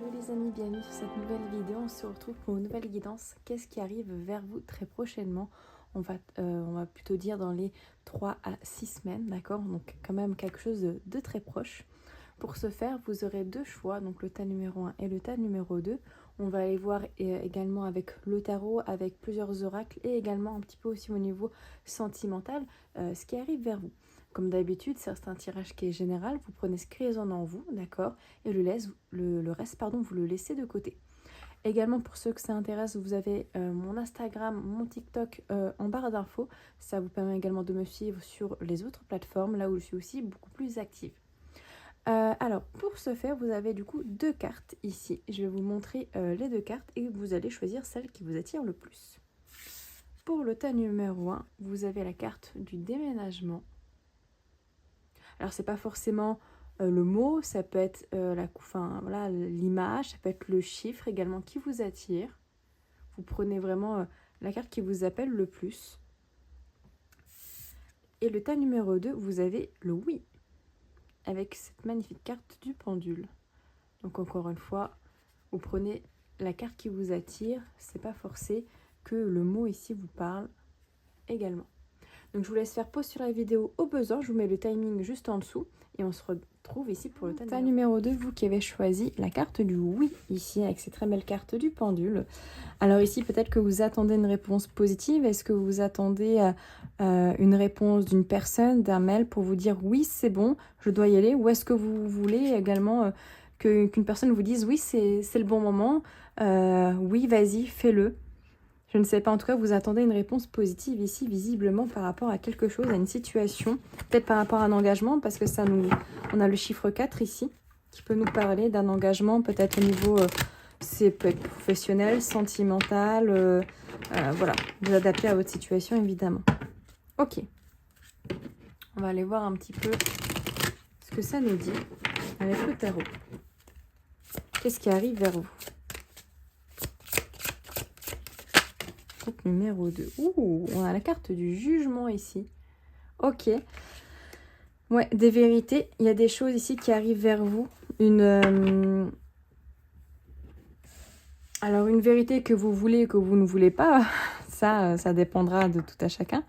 Hello les amis, bienvenue sur cette nouvelle vidéo. On se retrouve pour une nouvelle guidance. Qu'est-ce qui arrive vers vous très prochainement? On va plutôt dire dans les 3 à 6 semaines, d'accord? Donc quand même quelque chose de très proche. Pour ce faire, vous aurez deux choix, donc le tas numéro 1 et le tas numéro 2. On va aller voir également avec le tarot, avec plusieurs oracles et également un petit peu aussi au niveau sentimental, ce qui arrive vers vous. Comme d'habitude, c'est un tirage qui est général, vous prenez ce qui résonne en vous, d'accord? Et le reste, vous le laissez de côté. Également, pour ceux que ça intéresse, vous avez mon Instagram, mon TikTok en barre d'infos. Ça vous permet également de me suivre sur les autres plateformes, là où je suis aussi beaucoup plus active. Alors, pour ce faire, vous avez du coup deux cartes ici. Je vais vous montrer les deux cartes et vous allez choisir celle qui vous attire le plus. Pour le tas numéro 1, vous avez la carte du déménagement. Alors, c'est pas forcément le mot, ça peut être l'image, ça peut être le chiffre également qui vous attire. Vous prenez vraiment la carte qui vous appelle le plus. Et le tas numéro 2, vous avez le oui, avec cette magnifique carte du pendule. Donc encore une fois, vous prenez la carte qui vous attire, c'est pas forcé que le mot ici vous parle également. Donc je vous laisse faire pause sur la vidéo au besoin, je vous mets le timing juste en dessous et on se retrouve ici pour le tas numéro 2, vous qui avez choisi la carte du oui ici avec cette très belle carte du pendule. Alors ici peut-être que vous attendez une réponse positive, est-ce que vous attendez une réponse d'une personne, d'un mail pour vous dire oui c'est bon, je dois y aller, ou est-ce que vous voulez également qu'une personne vous dise oui c'est le bon moment, oui vas-y fais-le. Je ne sais pas, en tout cas, vous attendez une réponse positive ici, visiblement, par rapport à quelque chose, à une situation. Peut-être par rapport à un engagement, parce que on a le chiffre 4 ici, qui peut nous parler d'un engagement, peut-être au niveau, c'est peut être professionnel, sentimental, voilà. Vous adaptez à votre situation, évidemment. Ok. On va aller voir un petit peu ce que ça nous dit avec le tarot. Qu'est-ce qui arrive vers vous? Numéro 2. Ouh, on a la carte du jugement ici. Ok. Ouais, des vérités. Il y a des choses ici qui arrivent vers vous. Alors, une vérité que vous voulez et que vous ne voulez pas, ça dépendra de tout à chacun.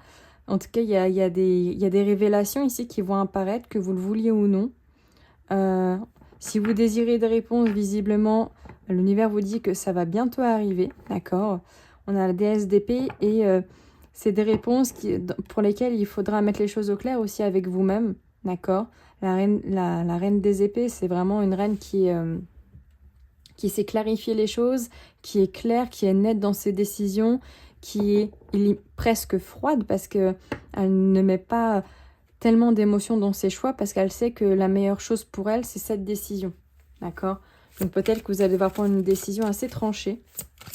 En tout cas, il y a des révélations ici qui vont apparaître, que vous le vouliez ou non. Si vous désirez des réponses, visiblement, l'univers vous dit que ça va bientôt arriver, d'accord? On a la déesse d'épée et c'est des réponses pour lesquelles il faudra mettre les choses au clair aussi avec vous-même, d'accord? La reine des épées, c'est vraiment une reine qui sait clarifier les choses, qui est claire, qui est nette dans ses décisions, qui est presque froide parce qu'elle ne met pas tellement d'émotions dans ses choix parce qu'elle sait que la meilleure chose pour elle, c'est cette décision. D'accord? Donc peut-être que vous allez devoir prendre une décision assez tranchée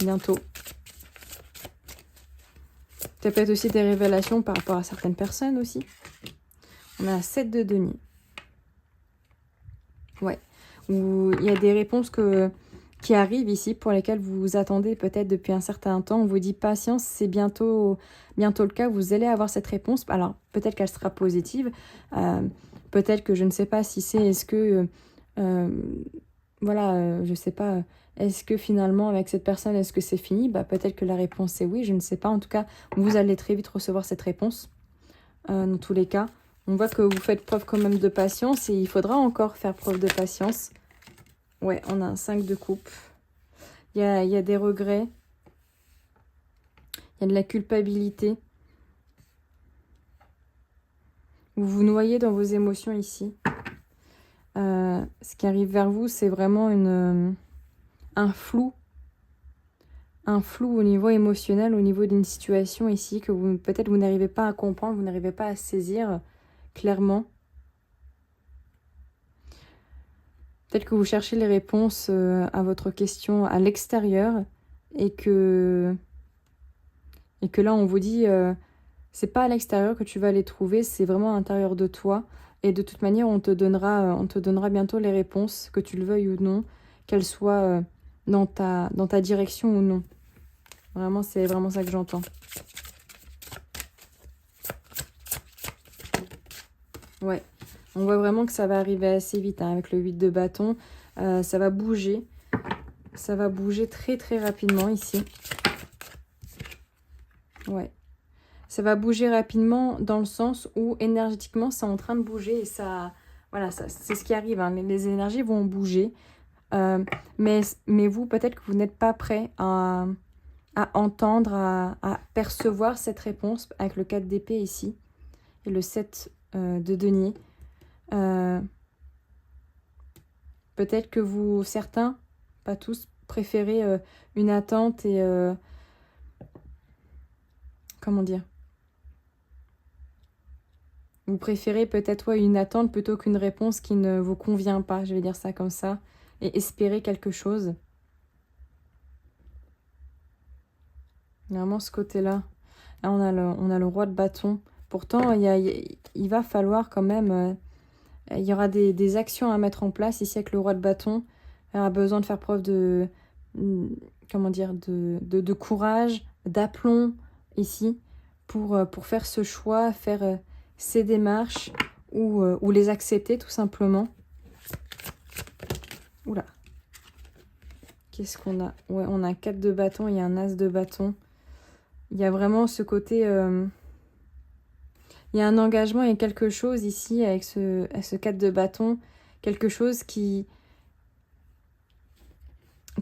bientôt. Ça peut être aussi des révélations par rapport à certaines personnes aussi. On a 7 de denier. Ouais. Où il y a des réponses qui arrivent ici pour lesquelles vous vous attendez peut-être depuis un certain temps. On vous dit patience, c'est bientôt le cas. Vous allez avoir cette réponse. Alors peut-être qu'elle sera positive. Peut-être que je ne sais pas si c'est... Est-ce que... je sais pas... Est-ce que finalement, avec cette personne, est-ce que c'est fini? Peut-être que la réponse est oui, je ne sais pas. En tout cas, vous allez très vite recevoir cette réponse. Dans tous les cas, on voit que vous faites preuve quand même de patience et il faudra encore faire preuve de patience. Ouais, on a un 5 de coupe. Il y a des regrets. Il y a de la culpabilité. Vous vous noyez dans vos émotions ici. Ce qui arrive vers vous, c'est vraiment un flou. Un flou au niveau émotionnel, au niveau d'une situation ici que peut-être vous n'arrivez pas à comprendre, vous n'arrivez pas à saisir clairement. Peut-être que vous cherchez les réponses à votre question à l'extérieur et que là on vous dit c'est pas à l'extérieur que tu vas les trouver, c'est vraiment à l'intérieur de toi. Et de toute manière, on te donnera bientôt les réponses, que tu le veuilles ou non, qu'elles soient dans ta direction ou non. Vraiment, c'est vraiment ça que j'entends. Ouais, on voit vraiment que ça va arriver assez vite hein, avec le 8 de bâton. Ça va bouger. Ça va bouger très très rapidement ici. Ouais. Ça va bouger rapidement dans le sens où énergétiquement, c'est en train de bouger et ça... Voilà, c'est ce qui arrive. Hein. Les énergies vont bouger. Mais vous, peut-être que vous n'êtes pas prêt à entendre, à percevoir cette réponse avec le 4 d'épée ici et le 7 de denier. Peut-être que vous, certains, pas tous, préférez une attente et... comment dire? Vous préférez peut-être une attente plutôt qu'une réponse qui ne vous convient pas, je vais dire ça comme ça, et espérer quelque chose. Vraiment ce côté-là. Là, on a le roi de bâton. Pourtant, il va falloir quand même... il y aura des actions à mettre en place ici avec le roi de bâton. Il aura besoin de faire preuve de... comment dire? De courage, d'aplomb ici pour faire ce choix, faire... ces démarches ou les accepter tout simplement. Oula. Qu'est-ce qu'on a? Ouais, on a un 4 de bâton, il y a un as de bâton. Il y a vraiment ce côté... il y a un engagement et quelque chose ici avec ce 4 de bâton. Quelque chose que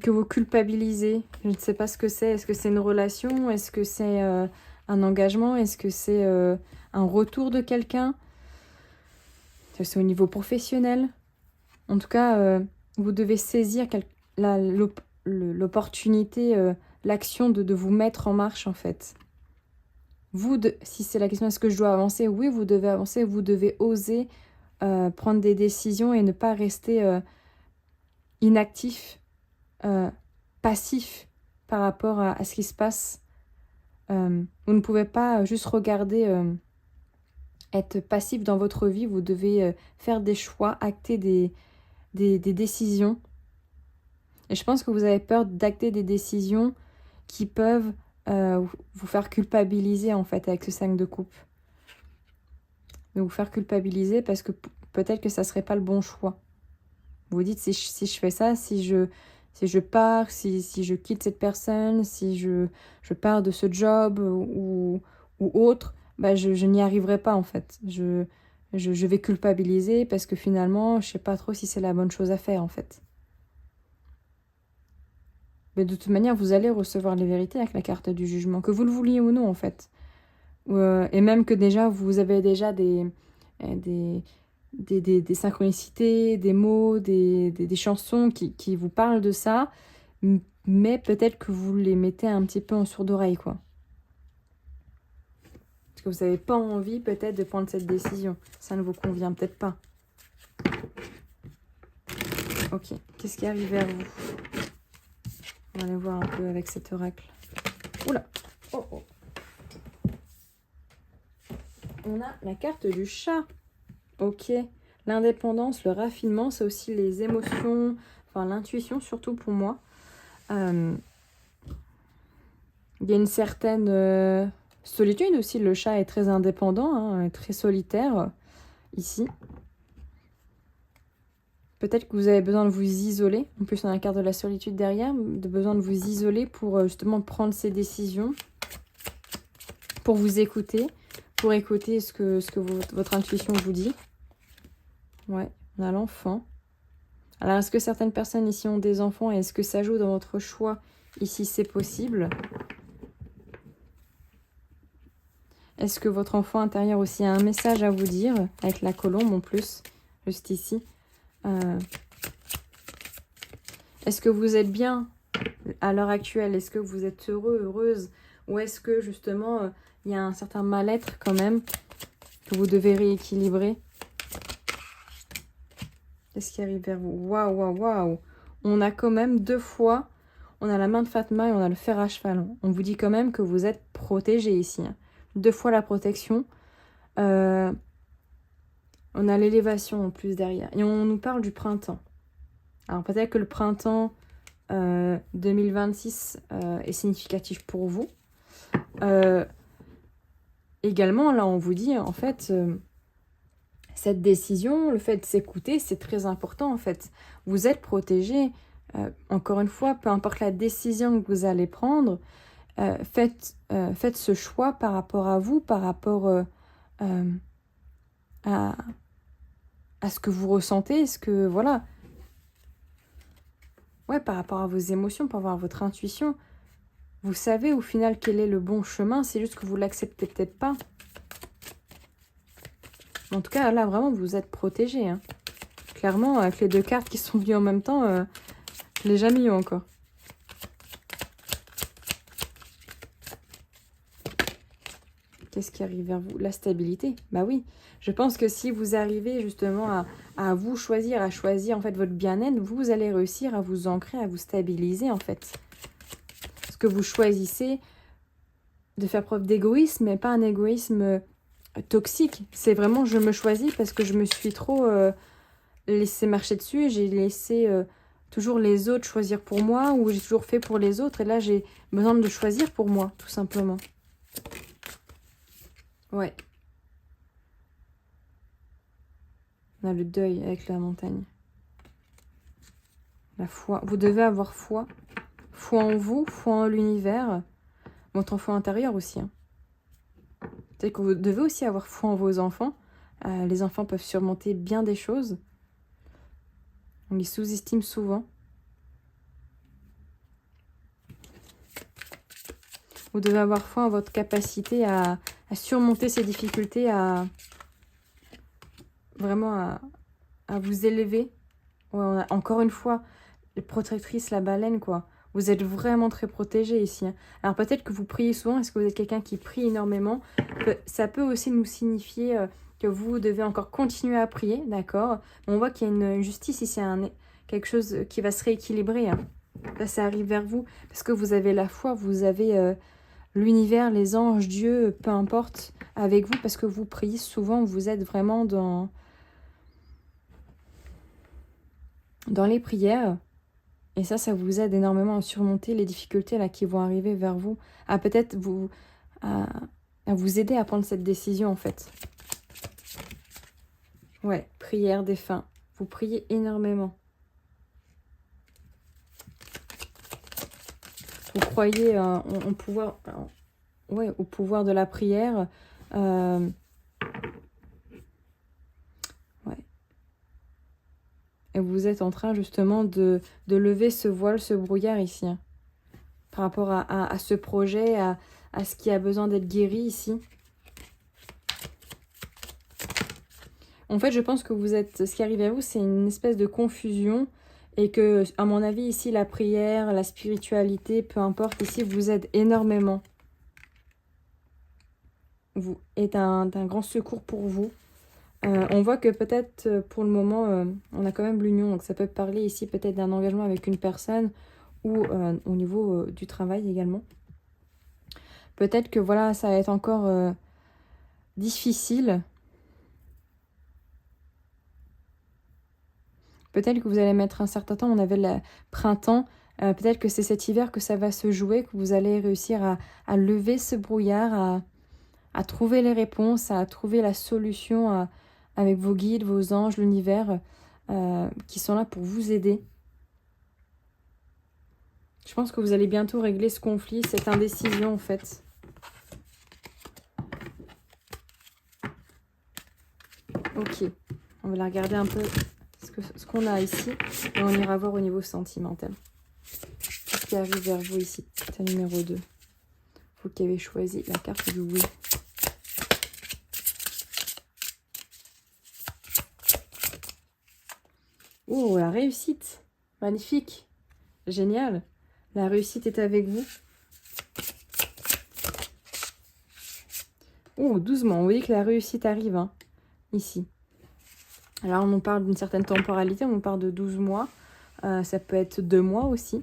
vous culpabilisez. Je ne sais pas ce que c'est. Est-ce que c'est une relation? Est-ce que c'est un engagement? Est-ce que c'est un retour de quelqu'un? C'est au niveau professionnel. En tout cas, vous devez saisir l'opportunité, l'action de vous mettre en marche en fait. Si c'est la question, est-ce que je dois avancer? Oui, vous devez avancer. Vous devez oser prendre des décisions et ne pas rester inactif, passif par rapport à ce qui se passe. Vous ne pouvez pas juste regarder... être passif dans votre vie, vous devez faire des choix, acter des décisions. Et je pense que vous avez peur d'acter des décisions qui peuvent vous faire culpabiliser en fait avec ce 5 de coupe. De vous faire culpabiliser parce que peut-être que ça ne serait pas le bon choix. Vous vous dites si je fais ça, si je pars, si je quitte cette personne, si je pars de ce job ou autre, bah je n'y arriverai pas en fait. Je vais culpabiliser parce que finalement, je sais pas trop si c'est la bonne chose à faire en fait. Mais de toute manière, vous allez recevoir les vérités avec la carte du jugement, que vous le vouliez ou non en fait. Et même que déjà, vous avez déjà des synchronicités, des mots, des chansons qui vous parlent de ça, mais peut-être que vous les mettez un petit peu en sourde oreille, quoi. Parce que vous n'avez pas envie peut-être de prendre cette décision. Ça ne vous convient peut-être pas. Ok, qu'est-ce qui arrive vers vous? On va aller voir un peu avec cet oracle. Oula. Oh, oh. On a la carte du chat. Ok. L'indépendance, le raffinement, c'est aussi les émotions, enfin l'intuition surtout pour moi. Il y a une certaine solitude aussi. Le chat est très indépendant, hein, très solitaire ici. Peut-être que vous avez besoin de vous isoler. En plus, on a la carte de la solitude derrière. De besoin de vous isoler pour justement prendre ces décisions. Pour vous écouter. Pour écouter ce que votre intuition vous dit. Ouais, on a l'enfant. Alors, est-ce que certaines personnes ici ont des enfants et est-ce que ça joue dans votre choix? Ici, c'est possible. Est-ce que votre enfant intérieur aussi a un message à vous dire? Avec la colombe en plus, juste ici. Est-ce que vous êtes bien à l'heure actuelle? Est-ce que vous êtes heureux, heureuse? Ou est-ce que justement, il y a un certain mal-être quand même que vous devez rééquilibrer? Qu'est-ce qui arrive vers vous? Waouh, waouh, waouh! On a quand même 2 fois, on a la main de Fatma et on a le fer à cheval. On vous dit quand même que vous êtes protégé ici. 2 fois la protection. On a l'élévation en plus derrière. Et on nous parle du printemps. Alors peut-être que le printemps 2026 est significatif pour vous. Également, là, on vous dit, en fait, cette décision, le fait de s'écouter, c'est très important, en fait. Vous êtes protégé. Encore une fois, peu importe la décision que vous allez prendre, faites ce choix par rapport à vous, par rapport à ce que vous ressentez, voilà. Ouais, par rapport à vos émotions, par rapport à votre intuition. Vous savez au final quel est le bon chemin, c'est juste que vous l'acceptez peut-être pas. En tout cas, là, vraiment, vous êtes protégé. Hein. Clairement, avec les deux cartes qui sont venues en même temps, je ne l'ai jamais eu encore. Qu'est-ce qui arrive vers vous? La stabilité. Bah oui. Je pense que si vous arrivez justement à vous choisir, à choisir en fait votre bien-être, vous allez réussir à vous ancrer, à vous stabiliser en fait. Parce que vous choisissez de faire preuve d'égoïsme, mais pas un égoïsme toxique. C'est vraiment je me choisis parce que je me suis trop laissé marcher dessus et j'ai laissé toujours les autres choisir pour moi ou j'ai toujours fait pour les autres et là j'ai besoin de choisir pour moi, tout simplement. Ouais. On a le deuil avec la montagne. La foi. Vous devez avoir foi. Foi en vous, foi en l'univers. Votre enfant intérieur aussi. Hein. Peut-être que vous devez aussi avoir foi en vos enfants. Les enfants peuvent surmonter bien des choses. On les sous-estime souvent. Vous devez avoir foi en votre capacité à surmonter ces difficultés, vraiment à vous élever. Ouais, encore une fois, les protectrices, la baleine, quoi. Vous êtes vraiment très protégés ici. Hein. Alors peut-être que vous priez souvent. Est-ce que vous êtes quelqu'un qui prie énormément? Ça peut aussi nous signifier que vous devez encore continuer à prier, d'accord? On voit qu'il y a une justice ici, quelque chose qui va se rééquilibrer. Hein. Là, ça arrive vers vous parce que vous avez la foi, vous avez l'univers, les anges, Dieu, peu importe, avec vous parce que vous priez souvent. Vous êtes vraiment dans les prières. Et ça vous aide énormément à surmonter les difficultés là qui vont arriver vers vous. À peut-être à vous aider à prendre cette décision en fait. Ouais, prière, défunt. Vous priez énormément. Vous croyez en pouvoir, ouais, au pouvoir de la prière. Et vous êtes en train justement de lever ce voile, ce brouillard ici. Hein, par rapport à ce projet, à ce qui a besoin d'être guéri ici. En fait, je pense que ce qui arrive à vous, c'est une espèce de confusion. Et que, à mon avis, ici, la prière, la spiritualité, peu importe, ici, vous aide énormément. Vous est un grand secours pour vous. On voit que peut-être pour le moment, on a quand même l'union. Donc ça peut parler ici peut-être d'un engagement avec une personne ou au niveau du travail également. Peut-être que voilà, ça va être encore difficile. Peut-être que vous allez mettre un certain temps. On avait le printemps. Peut-être que c'est cet hiver que ça va se jouer, que vous allez réussir à lever ce brouillard, à trouver les réponses, à trouver la solution avec vos guides, vos anges, l'univers qui sont là pour vous aider. Je pense que vous allez bientôt régler ce conflit, cette indécision en fait. Ok, on va la regarder un peu ce qu'on a ici et on ira voir au niveau sentimental. Qu'est-ce qui arrive vers vous ici? C'est numéro 2. Vous qui avez choisi la carte du oui. Oh, la réussite. Magnifique. Génial. La réussite est avec vous. Oh, doucement. Vous voyez que la réussite arrive, hein, ici. Alors, on nous parle d'une certaine temporalité. On nous parle de 12 mois. Ça peut être 2 mois aussi.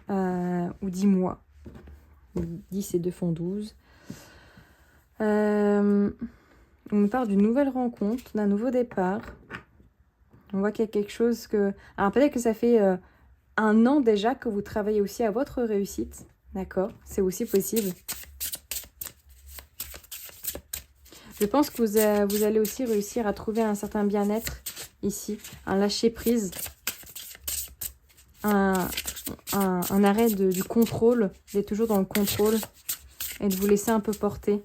Ou 10 mois. 10 et 2 font 12. On nous parle d'une nouvelle rencontre, d'un nouveau départ. On voit qu'il y a quelque chose que... Alors peut-être que ça fait 1 an déjà que vous travaillez aussi à votre réussite. D'accord, c'est aussi possible. Je pense que vous allez aussi réussir à trouver un certain bien-être ici. Un lâcher-prise. un arrêt du contrôle, d'être toujours dans le contrôle et de vous laisser un peu porter.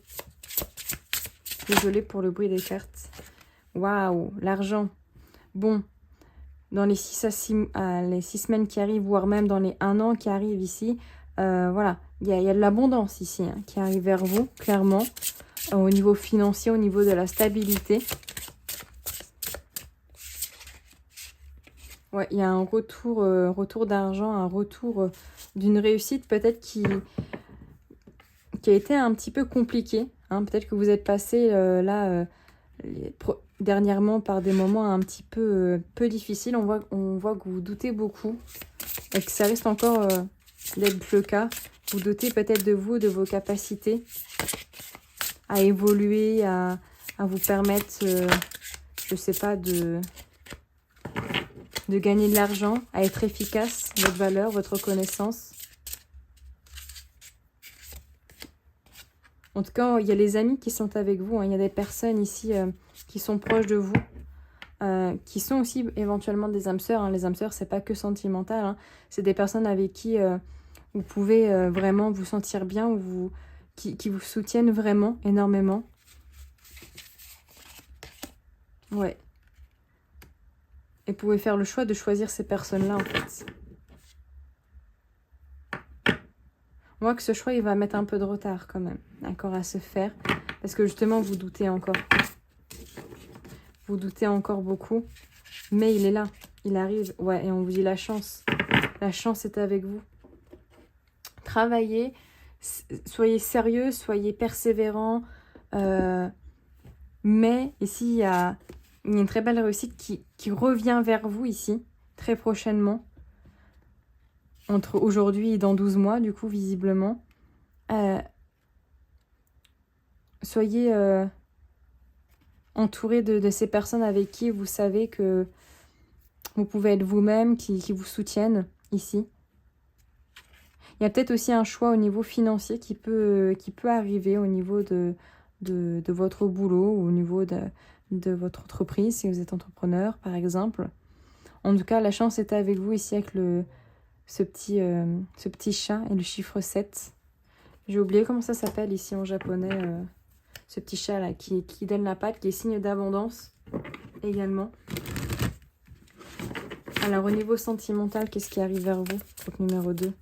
Désolée pour le bruit des cartes. Waouh, l'argent. Bon, dans les 6 semaines qui arrivent, voire même dans les 1 an qui arrivent ici, voilà, il y a de l'abondance ici hein, qui arrive vers vous, clairement, au niveau financier, au niveau de la stabilité. Ouais, il y a un retour d'argent, un retour d'une réussite peut-être qui a été un petit peu compliquée. Hein. Peut-être que vous êtes passé dernièrement par des moments un petit peu difficiles. On voit que vous doutez beaucoup et que ça risque encore d'être le cas. Vous doutez peut-être de vous, de vos capacités à évoluer, à vous permettre, je sais pas, de gagner de l'argent, à être efficace, votre valeur, votre reconnaissance. En tout cas, il y a les amis qui sont avec vous. Hein. Il y a des personnes ici qui sont proches de vous, qui sont aussi éventuellement des âmes sœurs. Hein. Les âmes sœurs, c'est pas que sentimental. Hein. C'est des personnes avec qui vous pouvez vraiment vous sentir bien, ou qui vous soutiennent vraiment énormément. Ouais. Et vous pouvez faire le choix de choisir ces personnes-là, en fait. On voit que ce choix, il va mettre un peu de retard quand même, d'accord, à se faire. Parce que justement, vous doutez encore. Vous doutez encore beaucoup. Mais il est là, il arrive. Ouais, et on vous dit la chance. La chance est avec vous. Travaillez, soyez sérieux, soyez persévérants. Mais ici, il y a une très belle réussite qui revient vers vous ici, très prochainement. Entre aujourd'hui et dans 12 mois, du coup, visiblement. Soyez entouré de ces personnes avec qui vous savez que vous pouvez être vous-même, qui vous soutiennent ici. Il y a peut-être aussi un choix au niveau financier qui peut arriver au niveau de votre boulot, ou au niveau de votre entreprise, si vous êtes entrepreneur, par exemple. En tout cas, la chance est avec vous ici avec ce petit chat et le chiffre 7. J'ai oublié comment ça s'appelle ici en japonais, ce petit chat là qui donne la patte, qui est signe d'abondance également. Alors au niveau sentimental, qu'est-ce qui arrive vers vous? Donc numéro 2.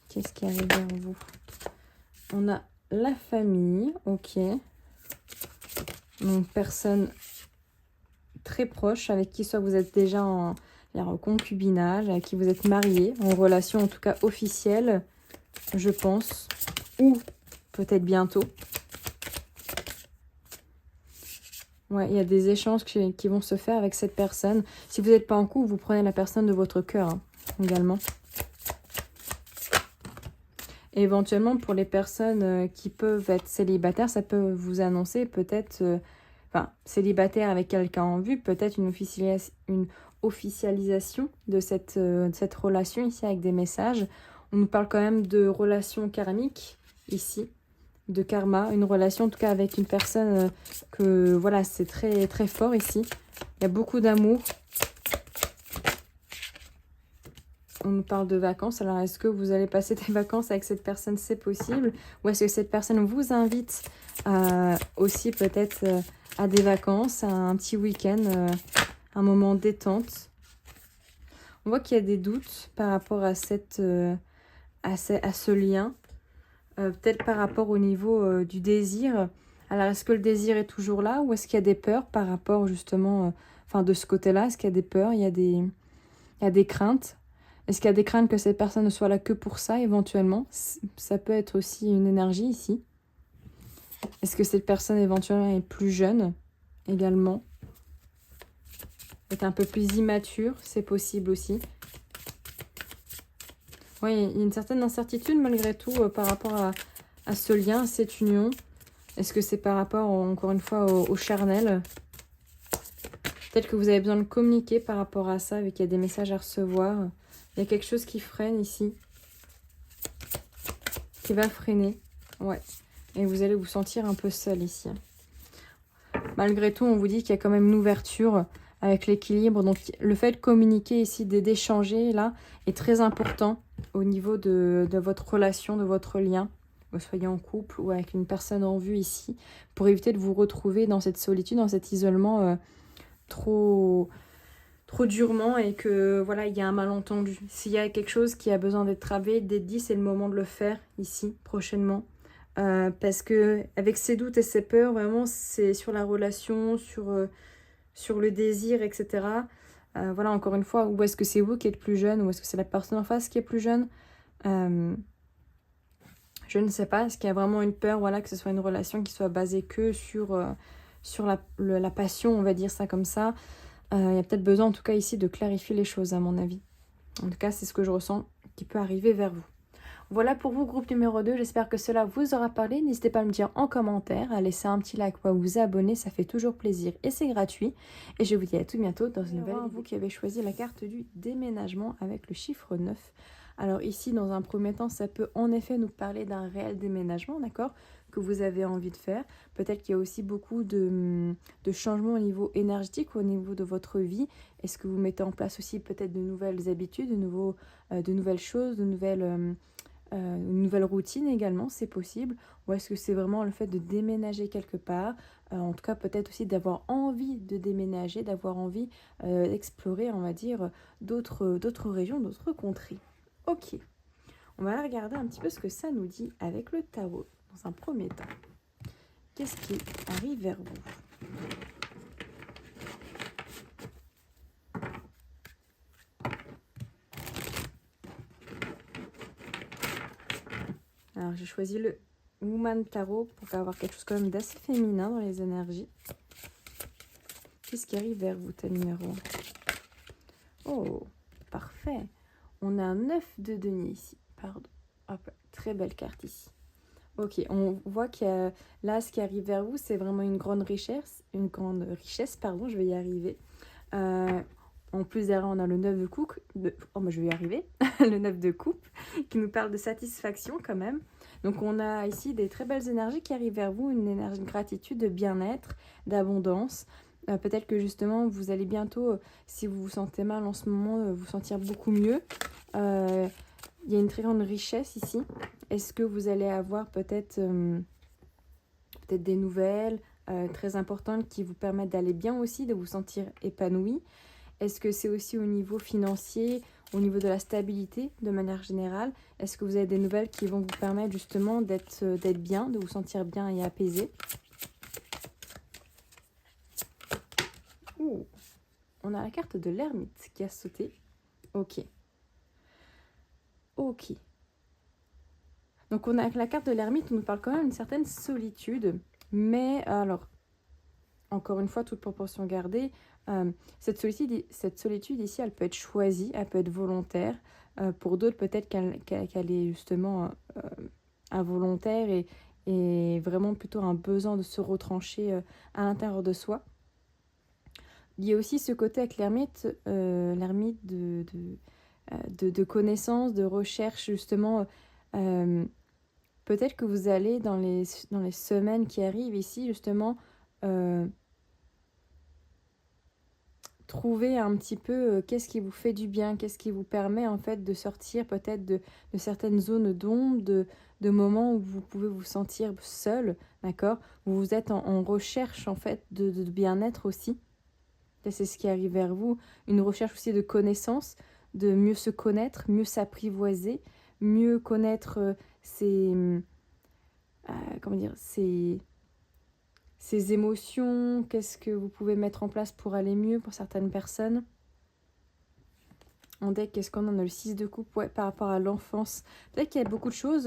Qu'est-ce qui arrive vers vous? On a la famille, ok. Donc personne très proche avec qui soit vous êtes déjà en concubinage, avec qui vous êtes marié, en relation en tout cas officielle, je pense, ou peut-être bientôt. Ouais, il y a des échanges qui vont se faire avec cette personne. Si vous n'êtes pas en couple, vous prenez la personne de votre cœur hein, également. Et éventuellement, pour les personnes qui peuvent être célibataires, ça peut vous annoncer peut-être, célibataire avec quelqu'un en vue, peut-être une officialisation de cette relation ici avec des messages. On nous parle quand même de relation karmique ici, de karma, une relation en tout cas avec une personne que voilà, c'est très très fort ici. Il y a beaucoup d'amour. On nous parle de vacances. Alors, est-ce que vous allez passer des vacances avec cette personne? C'est possible. Ou est-ce que cette personne vous invite aussi peut-être à des vacances, à un petit week-end, un moment détente? On voit qu'il y a des doutes par rapport à ce lien. Peut-être par rapport au niveau du désir. Alors, est-ce que le désir est toujours là? Ou est-ce qu'il y a des peurs par rapport justement, de ce côté-là? Est-ce qu'il y a des peurs? Il y a des craintes? Est-ce qu'il y a des craintes que cette personne ne soit là que pour ça, éventuellement? Ça peut être aussi une énergie ici. Est-ce que cette personne, éventuellement, est plus jeune, également? Est un peu plus immature, c'est possible aussi. Oui, il y a une certaine incertitude, malgré tout, par rapport à ce lien, à cette union. Est-ce que c'est par rapport, encore une fois, au charnel? Peut-être que vous avez besoin de communiquer par rapport à ça, vu qu'il y a des messages à recevoir. Il y a quelque chose qui freine ici. Qui va freiner. Ouais. Et vous allez vous sentir un peu seul ici. Malgré tout, on vous dit qu'il y a quand même une ouverture avec l'équilibre. Donc le fait de communiquer ici, d'échanger là, est très important au niveau de votre relation, de votre lien. Que vous soyez en couple ou avec une personne en vue ici, pour éviter de vous retrouver dans cette solitude, dans cet isolement trop durement, et que voilà, il y a un malentendu. S'il y a quelque chose qui a besoin d'être travaillé, d'être dit, c'est le moment de le faire ici, prochainement. Parce que avec ses doutes et ses peurs, vraiment, c'est sur la relation, sur le désir, etc. Voilà, encore une fois, où est-ce que c'est vous qui êtes plus jeune, ou est-ce que c'est la personne en face qui est plus jeune? Je ne sais pas. Est-ce qu'il y a vraiment une peur, voilà, que ce soit une relation qui soit basée que sur la passion, on va dire ça comme ça? Il y a peut-être besoin, en tout cas ici, de clarifier les choses, à mon avis. En tout cas, c'est ce que je ressens qui peut arriver vers vous. Voilà pour vous, groupe numéro 2. J'espère que cela vous aura parlé. N'hésitez pas à me dire en commentaire, à laisser un petit like ou à vous abonner. Ça fait toujours plaisir et c'est gratuit. Et je vous dis à tout bientôt dans une nouvelle vidéo. Vous qui avez choisi la carte du déménagement avec le chiffre 9. Alors ici, dans un premier temps, ça peut en effet nous parler d'un réel déménagement, d'accord, que vous avez envie de faire. Peut-être qu'il y a aussi beaucoup de changements au niveau énergétique, au niveau de votre vie. Est-ce que vous mettez en place aussi peut-être de nouvelles habitudes, de nouvelles choses, une nouvelle routine également, c'est possible? Ou est-ce que c'est vraiment le fait de déménager quelque part? En tout cas, peut-être aussi d'avoir envie de déménager, d'avoir envie d'explorer, on va dire, d'autres régions, d'autres contrées. Ok, on va regarder un petit peu ce que ça nous dit avec le tarot dans un premier temps. Qu'est-ce qui arrive vers vous? Alors j'ai choisi le Woman Tarot pour avoir quelque chose quand même d'assez féminin dans les énergies. Qu'est-ce qui arrive vers vous, ta numéro 1? Oh, parfait. On a un 9 de denier ici. Pardon. Hop, très belle carte ici. Ok, on voit qu'il y a là, ce qui arrive vers vous, c'est vraiment une grande richesse. Pardon, je vais y arriver. En plus derrière, on a le 9 de coupe. Je vais y arriver. Le 9 de coupe, qui nous parle de satisfaction quand même. Donc on a ici des très belles énergies qui arrivent vers vous, une énergie de gratitude, de bien-être, d'abondance. Peut-être que justement, vous allez bientôt, si vous vous sentez mal en ce moment, vous sentir beaucoup mieux. Il y a une très grande richesse ici. Est-ce que vous allez avoir peut-être des nouvelles très importantes qui vous permettent d'aller bien aussi, de vous sentir épanoui? Est-ce que c'est aussi au niveau financier, au niveau de la stabilité de manière générale? Est-ce que vous avez des nouvelles qui vont vous permettre justement d'être bien, de vous sentir bien et apaisé? Ouh, on a la carte de l'ermite qui a sauté. Ok. Ok. Donc on a la carte de l'ermite, on nous parle quand même d'une certaine solitude. Mais alors, encore une fois, toute proportion gardée, cette solitude ici, elle peut être choisie, elle peut être volontaire. Pour d'autres, peut-être qu'elle est justement involontaire et vraiment plutôt un besoin de se retrancher à l'intérieur de soi. Il y a aussi ce côté avec l'ermite de connaissances, de recherche justement. Peut-être que vous allez dans les semaines qui arrivent ici justement trouver un petit peu qu'est-ce qui vous fait du bien, qu'est-ce qui vous permet en fait de sortir peut-être de certaines zones d'ombre, de moments où vous pouvez vous sentir seul, d'accord? Vous êtes en recherche en fait de bien-être aussi. C'est ce qui arrive vers vous, une recherche aussi de connaissances, de mieux se connaître, mieux s'apprivoiser, mieux connaître ses émotions, qu'est-ce que vous pouvez mettre en place pour aller mieux pour certaines personnes. En deck, qu'est-ce qu'on a? On a le 6 de coupe, ouais, par rapport à l'enfance. Peut-être qu'il y a beaucoup de choses,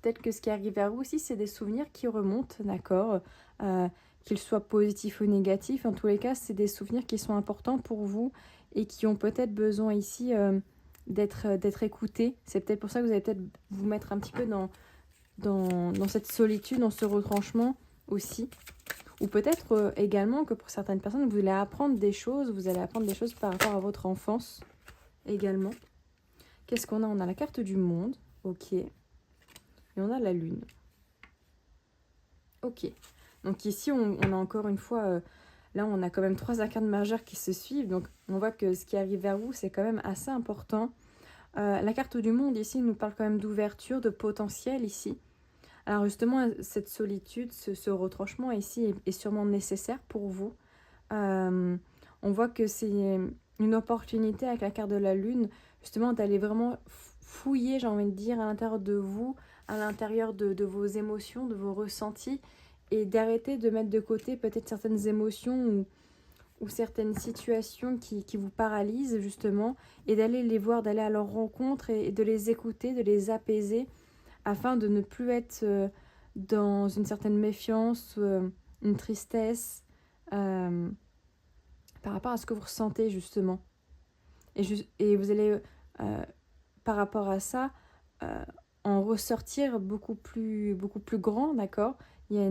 peut-être que ce qui arrive vers vous aussi, c'est des souvenirs qui remontent, d'accord, qu'ils soient positifs ou négatifs. En tous les cas, c'est des souvenirs qui sont importants pour vous et qui ont peut-être besoin ici d'être écoutés. C'est peut-être pour ça que vous allez peut-être vous mettre un petit peu dans cette solitude, dans ce retranchement aussi. Ou peut-être également que pour certaines personnes, vous allez apprendre des choses, par rapport à votre enfance également. Qu'est-ce qu'on a? On a la carte du monde, ok. Et on a la lune. Ok. Donc ici, on a encore une fois... là, on a quand même 3 arcanes majeures qui se suivent. Donc on voit que ce qui arrive vers vous, c'est quand même assez important. La carte du monde ici nous parle quand même d'ouverture, de potentiel ici. Alors justement, cette solitude, ce retranchement ici est sûrement nécessaire pour vous. On voit que c'est une opportunité avec la carte de la lune, justement d'aller vraiment fouiller, j'ai envie de dire, à l'intérieur de vous, à l'intérieur de vos émotions, de vos ressentis, et d'arrêter de mettre de côté peut-être certaines émotions ou certaines situations qui vous paralysent justement, et d'aller les voir, d'aller à leur rencontre et de les écouter, de les apaiser, afin de ne plus être dans une certaine méfiance, une tristesse, par rapport à ce que vous ressentez justement. Et vous allez, par rapport à ça, en ressortir beaucoup plus grand, d'accord. Il y a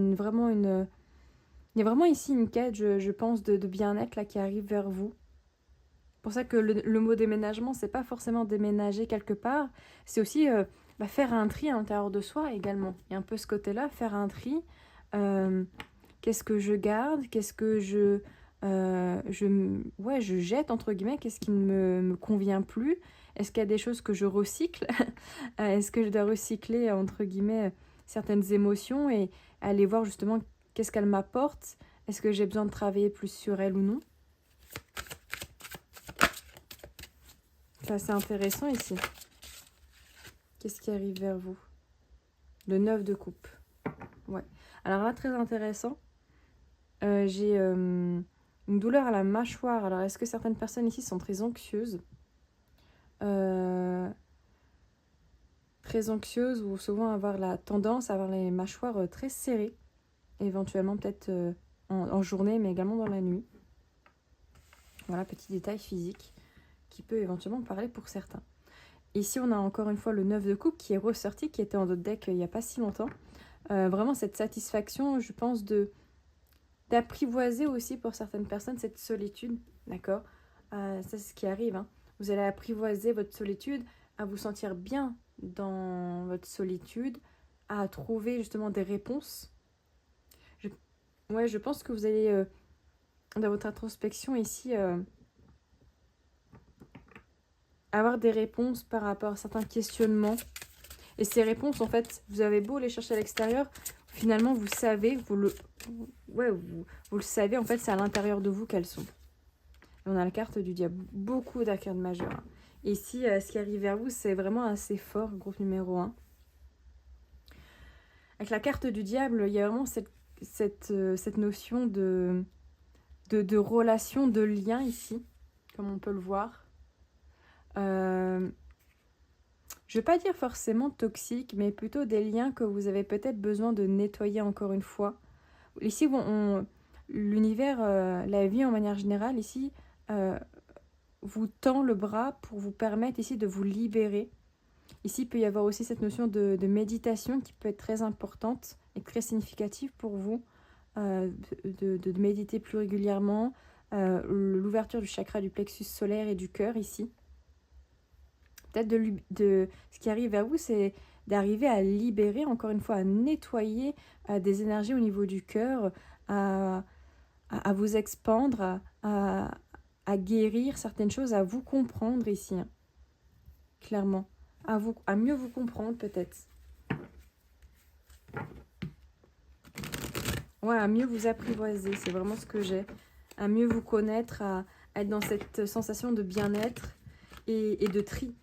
il y a vraiment ici une quête, je pense, de bien-être là qui arrive vers vous. C'est pour ça que le mot déménagement, c'est pas forcément déménager quelque part, c'est aussi faire un tri à l'intérieur de soi également. Il y a un peu ce côté-là, faire un tri. Qu'est-ce que je garde? Qu'est-ce que je jette, entre guillemets? Qu'est-ce qui ne me convient plus? Est-ce qu'il y a des choses que je recycle? Est-ce que je dois recycler, entre guillemets, certaines émotions et aller voir justement qu'est-ce qu'elles m'apportent? Est-ce que j'ai besoin de travailler plus sur elles ou non? C'est assez intéressant ici. Qu'est-ce qui arrive vers vous? Le 9 de coupe. Ouais. Alors là, très intéressant. J'ai une douleur à la mâchoire. Alors, est-ce que certaines personnes ici sont très anxieuses? Très anxieuses ou souvent avoir la tendance à avoir les mâchoires très serrées. Éventuellement, peut-être en journée, mais également dans la nuit. Voilà, petit détail physique qui peut éventuellement parler pour certains. Ici, on a encore une fois le 9 de coupe qui est ressorti, qui était en d'autres decks il n'y a pas si longtemps. Vraiment cette satisfaction, je pense, d'apprivoiser aussi pour certaines personnes cette solitude, d'accord. Ça, c'est ce qui arrive. Hein. Vous allez apprivoiser votre solitude, à vous sentir bien dans votre solitude, à trouver justement des réponses. Je pense que vous allez, dans votre introspection ici, avoir des réponses par rapport à certains questionnements. Et ces réponses, en fait, vous avez beau les chercher à l'extérieur, finalement, vous savez, vous le savez, en fait, c'est à l'intérieur de vous qu'elles sont. Et on a la carte du diable, beaucoup d'arcanes majeures. Et ici, ce qui arrive vers vous, c'est vraiment assez fort, groupe numéro 1. Avec la carte du diable, il y a vraiment cette notion de relation, de lien ici, comme on peut le voir. Je ne vais pas dire forcément toxique, mais plutôt des liens que vous avez peut-être besoin de nettoyer encore une fois. Ici, l'univers, la vie en manière générale, ici, vous tend le bras pour vous permettre ici de vous libérer. Ici, il peut y avoir aussi cette notion de méditation qui peut être très importante et très significative pour vous, de méditer plus régulièrement, l'ouverture du chakra du plexus solaire et du cœur ici. Peut-être ce qui arrive vers vous, c'est d'arriver à libérer, encore une fois, à nettoyer des énergies au niveau du cœur, à vous expandre, à guérir certaines choses, à vous comprendre ici, hein, clairement. À mieux vous comprendre peut-être. Ouais, à mieux vous apprivoiser, c'est vraiment ce que j'ai. À mieux vous connaître, à être dans cette sensation de bien-être et de tri.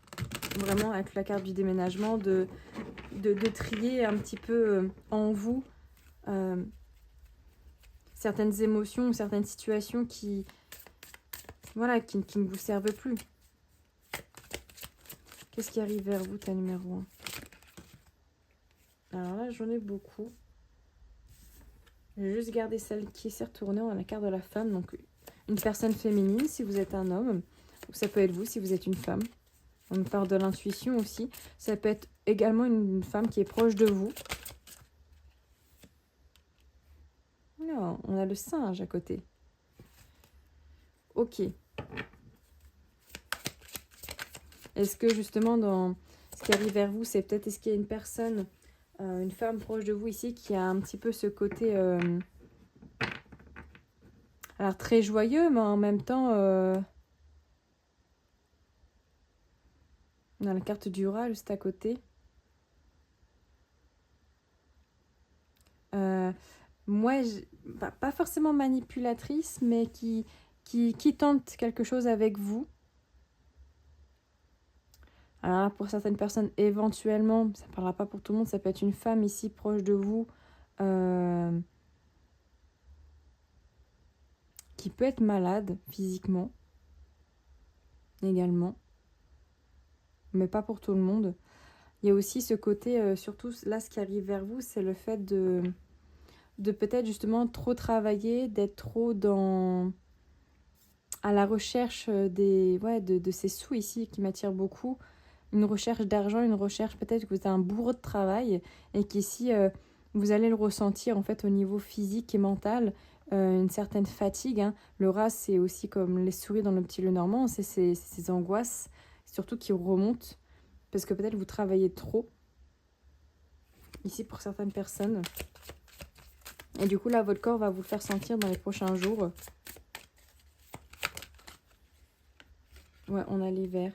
Vraiment, avec la carte du déménagement, de trier un petit peu en vous certaines émotions ou certaines situations qui ne vous servent plus. Qu'est-ce qui arrive vers vous, ta numéro 1? Alors là, j'en ai beaucoup. Je vais juste garder celle qui s'est retournée. On a la carte de la femme, donc une personne féminine si vous êtes un homme, ou ça peut être vous si vous êtes une femme. On me parle de l'intuition aussi. Ça peut être également une femme qui est proche de vous. Non, on a le singe à côté. Ok. Est-ce que justement, dans ce qui arrive vers vous, c'est peut-être, est-ce qu'il y a une personne une femme proche de vous ici qui a un petit peu ce côté alors très joyeux, mais en même temps on a la carte du rat juste à côté. Moi, pas forcément manipulatrice, mais qui tente quelque chose avec vous. Alors là, pour certaines personnes, éventuellement, ça ne parlera pas pour tout le monde, ça peut être une femme ici proche de vous qui peut être malade physiquement également, mais pas pour tout le monde. Il y a aussi ce côté, surtout là, ce qui arrive vers vous, c'est le fait de peut-être justement trop travailler, d'être trop à la recherche de ces sous ici qui m'attirent beaucoup. Une recherche d'argent, une recherche peut-être que vous avez un bourreau de travail et qu'ici, vous allez le ressentir en fait au niveau physique et mental, une certaine fatigue. Hein. Le rat, c'est aussi comme les souris dans le petit le normand, c'est ces angoisses, surtout qui remontent, parce que peut-être vous travaillez trop, ici pour certaines personnes. Et du coup, là, votre corps va vous le faire sentir dans les prochains jours. Ouais, on a l'hiver.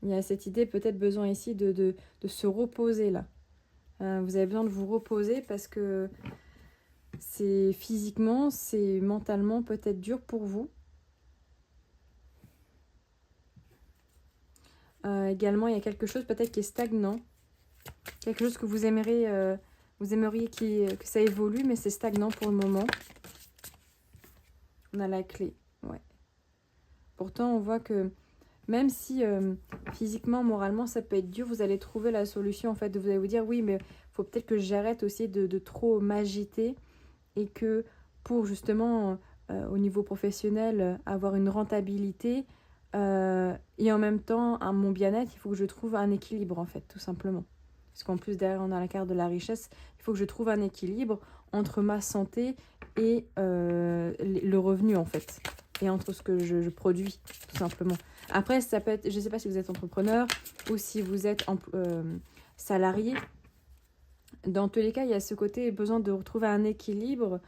Il y a cette idée, peut-être besoin ici de se reposer là. Vous avez besoin de vous reposer parce que c'est physiquement, c'est mentalement peut-être dur pour vous. Également, il y a quelque chose peut-être qui est stagnant. Quelque chose que vous aimeriez que ça évolue, mais c'est stagnant pour le moment. On a la clé, ouais. Pourtant, on voit que même si physiquement, moralement, ça peut être dur, vous allez trouver la solution. En fait, vous allez vous dire, oui, mais il faut peut-être que j'arrête aussi de trop m'agiter et que pour justement, au niveau professionnel, avoir une rentabilité et en même temps, à mon bien-être, il faut que je trouve un équilibre, en fait, tout simplement. Parce qu'en plus, derrière, on a la carte de la richesse. Il faut que je trouve un équilibre entre ma santé et le revenu, en fait. Et entre ce que je produis, tout simplement. Après, ça peut être, je ne sais pas si vous êtes entrepreneur ou si vous êtes salarié. Dans tous les cas, il y a ce côté besoin de retrouver un équilibre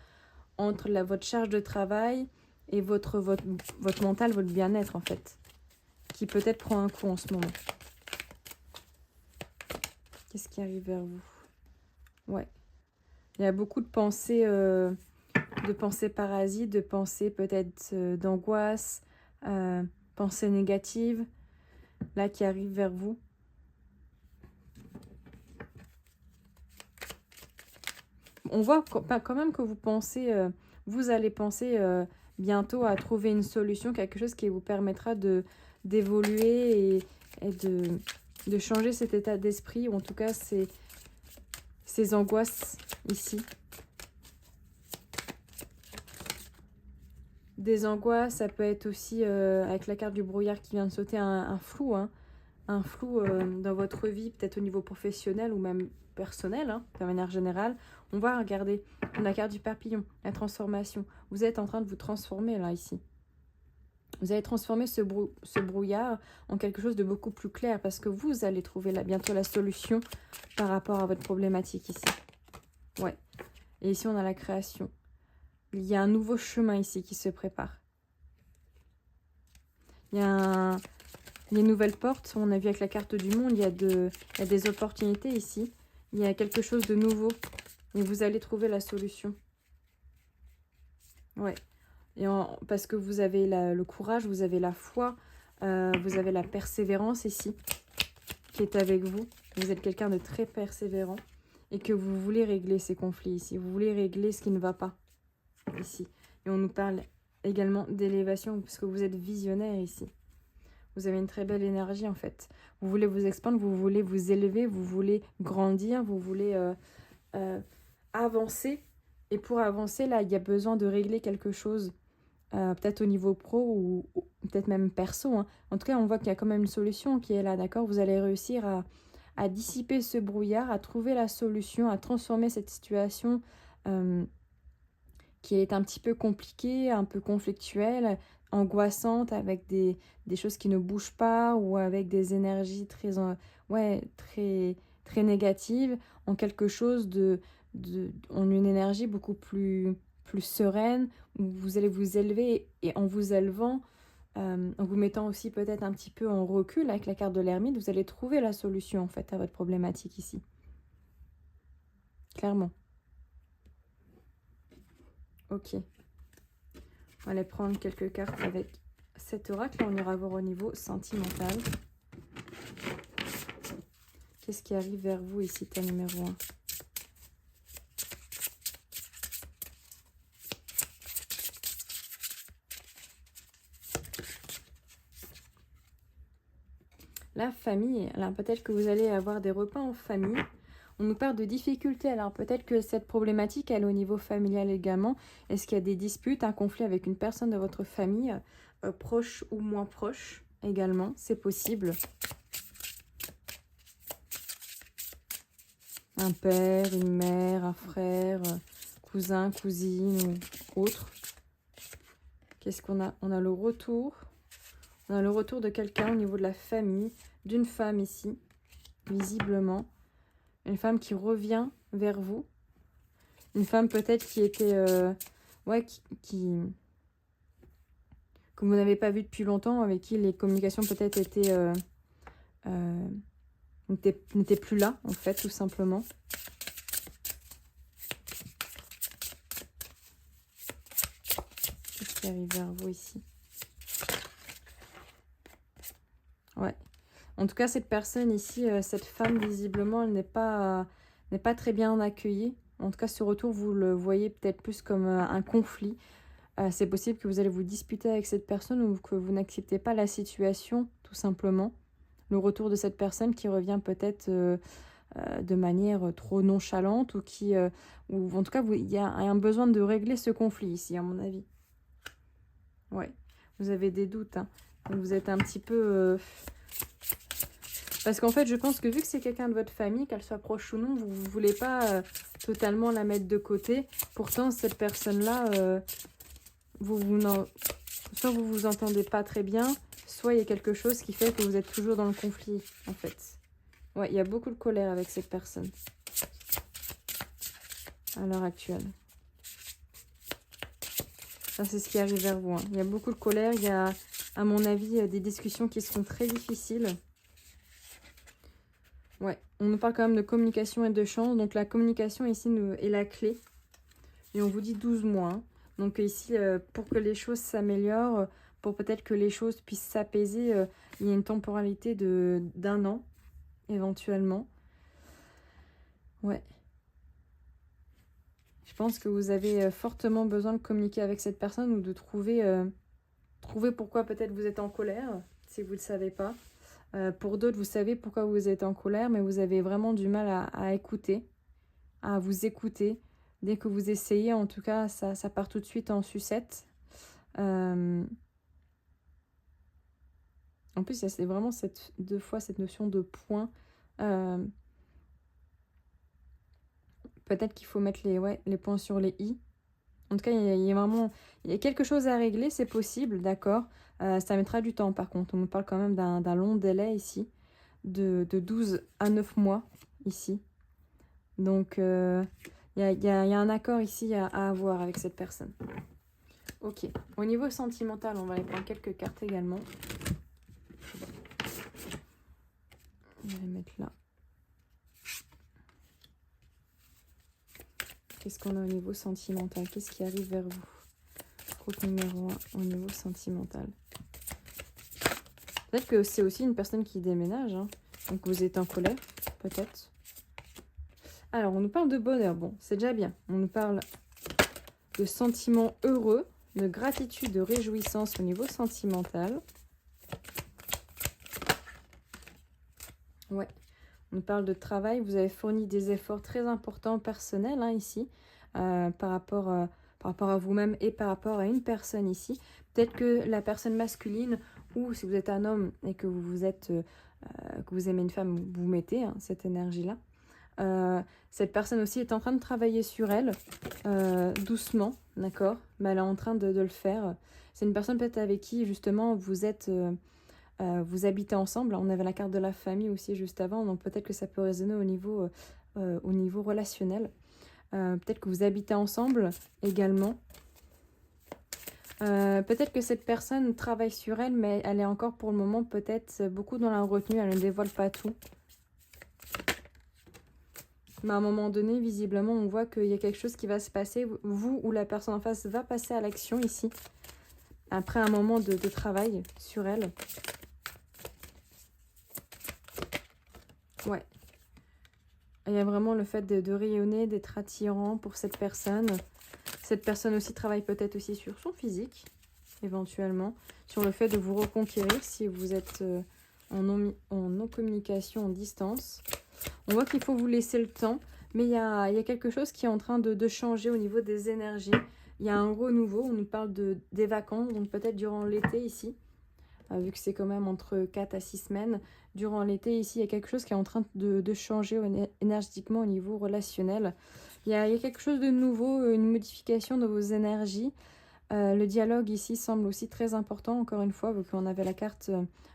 entre votre charge de travail et votre mental, votre bien-être, en fait. Qui peut-être prend un coup en ce moment. Qu'est-ce qui arrive vers vous? Ouais. Il y a beaucoup de pensées parasites, de pensées peut-être d'angoisse, pensées négatives, là, qui arrivent vers vous. On voit quand même que vous allez penser bientôt à trouver une solution, quelque chose qui vous permettra d'évoluer et de changer cet état d'esprit, ou en tout cas ces angoisses ici. Des angoisses, ça peut être aussi, avec la carte du brouillard qui vient de sauter, un flou, hein, un flou dans votre vie, peut-être au niveau professionnel ou même personnel, hein, de manière générale. On va regarder la carte du papillon, la transformation. Vous êtes en train de vous transformer là, ici. Vous allez transformer ce brouillard en quelque chose de beaucoup plus clair parce que vous allez trouver bientôt la solution par rapport à votre problématique ici. Ouais. Et ici, on a la création. Il y a un nouveau chemin ici qui se prépare. Il y a une nouvelle porte. On a vu avec la carte du monde, il y a des opportunités ici. Il y a quelque chose de nouveau. Et vous allez trouver la solution. Ouais. Parce que vous avez le courage, vous avez la foi, vous avez la persévérance ici, qui est avec vous. Vous êtes quelqu'un de très persévérant et que vous voulez régler ces conflits ici. Vous voulez régler ce qui ne va pas ici. Et on nous parle également d'élévation, parce que vous êtes visionnaire ici. Vous avez une très belle énergie en fait. Vous voulez vous expandre, vous voulez vous élever, vous voulez grandir, vous voulez avancer. Et pour avancer, là, il y a besoin de régler quelque chose. Peut-être au niveau pro ou peut-être même perso. Hein. En tout cas, on voit qu'il y a quand même une solution qui est là, d'accord? Vous allez réussir à dissiper ce brouillard, à trouver la solution, à transformer cette situation qui est un petit peu compliquée, un peu conflictuelle, angoissante, avec des choses qui ne bougent pas ou avec des énergies très très négative en quelque chose en une énergie beaucoup plus sereine, où vous allez vous élever et en vous élevant, en vous mettant aussi peut-être un petit peu en recul avec la carte de l'ermite, vous allez trouver la solution en fait à votre problématique ici. Clairement. Ok. On va aller prendre quelques cartes avec cet oracle. Là, on ira voir au niveau sentimental. Qu'est-ce qui arrive vers vous ici, ta numéro 1? La famille. Alors peut-être que vous allez avoir des repas en famille. On nous parle de difficultés. Alors peut-être que cette problématique, elle est au niveau familial également. Est-ce qu'il y a des disputes, un conflit avec une personne de votre famille, proche ou moins proche également? C'est possible. Un père, une mère, un frère, cousin, cousine ou autre. Qu'est-ce qu'on a? On a le retour. On a le retour de quelqu'un au niveau de la famille, d'une femme ici, visiblement. Une femme qui revient vers vous. Une femme peut-être qui était... que vous n'avez pas vu depuis longtemps, avec qui les communications peut-être n'étaient plus là, en fait, tout simplement. Qu'est-ce qui arrive vers vous ici? Ouais. En tout cas, cette personne ici, cette femme, visiblement, elle n'est pas très bien accueillie. En tout cas, ce retour, vous le voyez peut-être plus comme un conflit. C'est possible que vous allez vous disputer avec cette personne ou que vous n'acceptez pas la situation, tout simplement. Le retour de cette personne qui revient peut-être de manière trop nonchalante ou ou en tout cas, il y a un besoin de régler ce conflit ici, à mon avis. Ouais, vous avez des doutes, hein. Donc vous êtes un petit peu... Parce qu'en fait, je pense que vu que c'est quelqu'un de votre famille, qu'elle soit proche ou non, vous ne voulez pas totalement la mettre de côté. Pourtant, cette personne-là, soit vous vous entendez pas très bien, soit il y a quelque chose qui fait que vous êtes toujours dans le conflit, en fait. Ouais, il y a beaucoup de colère avec cette personne à l'heure actuelle. Ça, c'est ce qui arrive vers vous, hein. Il y a beaucoup de colère, il y a, à mon avis, des discussions qui seront très difficiles. Ouais, on nous parle quand même de communication et de chance. Donc la communication ici est la clé. Et on vous dit 12 mois. Hein. Donc ici, pour que les choses s'améliorent, pour peut-être que les choses puissent s'apaiser, il y a une temporalité d'1 an, éventuellement. Ouais. Je pense que vous avez fortement besoin de communiquer avec cette personne ou de trouver pourquoi peut-être vous êtes en colère, si vous ne le savez pas. Pour d'autres, vous savez pourquoi vous êtes en colère, mais vous avez vraiment du mal à écouter, à vous écouter. Dès que vous essayez, en tout cas, ça part tout de suite en sucette. En plus, il y a vraiment deux fois cette notion de point. Peut-être qu'il faut mettre les points sur les i. En tout cas, il y a quelque chose à régler, c'est possible, d'accord. Ça mettra du temps, par contre. On nous parle quand même d'un long délai ici, de 12 à 9 mois, ici. Donc, il y a un accord ici à avoir avec cette personne. Ok. Au niveau sentimental, on va aller prendre quelques cartes également. On va les mettre là. Qu'est-ce qu'on a au niveau sentimental? Qu'est-ce qui arrive vers vous? Groupe numéro 1 au niveau sentimental. Peut-être que c'est aussi une personne qui déménage. Hein. Donc vous êtes en colère, peut-être. Alors, on nous parle de bonheur. Bon, c'est déjà bien. On nous parle de sentiments heureux, de gratitude, de réjouissance au niveau sentimental. Ouais. On parle de travail, vous avez fourni des efforts très importants personnels hein, ici, par rapport à vous-même et par rapport à une personne ici. Peut-être que la personne masculine, ou si vous êtes un homme et que que vous aimez une femme, vous mettez hein, cette énergie-là. Cette personne aussi est en train de travailler sur elle, doucement, d'accord, mais elle est en train de le faire. C'est une personne peut-être avec qui justement vous êtes... vous habitez ensemble. On avait la carte de la famille aussi juste avant, donc peut-être que ça peut résonner au niveau relationnel. Peut-être que vous habitez ensemble également. Peut-être que cette personne travaille sur elle, mais elle est encore pour le moment peut-être beaucoup dans la retenue, elle ne dévoile pas tout. Mais à un moment donné, visiblement, on voit qu'il y a quelque chose qui va se passer. Vous ou la personne en face va passer à l'action ici. Après un moment de travail sur elle. Ouais. Il y a vraiment le fait de rayonner, d'être attirant pour cette personne. Cette personne aussi travaille peut-être aussi sur son physique, éventuellement. Sur le fait de vous reconquérir si vous êtes en non-communication, en distance. On voit qu'il faut vous laisser le temps, mais il y a quelque chose qui est en train de changer au niveau des énergies. Il y a un renouveau, on nous parle des vacances, donc peut-être durant l'été ici. Vu que c'est quand même entre 4 à 6 semaines. Durant l'été, ici, il y a quelque chose qui est en train de changer énergétiquement au niveau relationnel. Il y a quelque chose de nouveau, une modification de vos énergies. Le dialogue ici semble aussi très important, encore une fois, vu qu'on avait la carte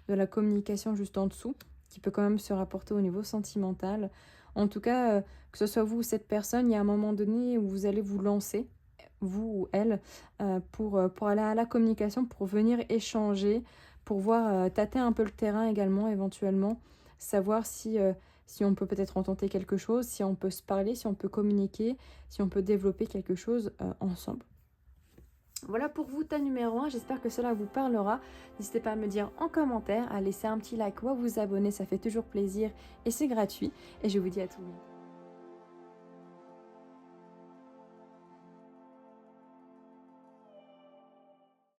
de la communication juste en dessous, qui peut quand même se rapporter au niveau sentimental. En tout cas, que ce soit vous ou cette personne, il y a un moment donné où vous allez vous lancer, vous ou elle, pour aller à la communication, pour venir échanger, pour voir, tâter un peu le terrain également, éventuellement, savoir si on peut peut-être en tenter quelque chose, si on peut se parler, si on peut communiquer, si on peut développer quelque chose ensemble. Voilà pour vous ta numéro 1, j'espère que cela vous parlera. N'hésitez pas à me dire en commentaire, à laisser un petit like ou à vous abonner, ça fait toujours plaisir et c'est gratuit. Et je vous dis à tout bientôt.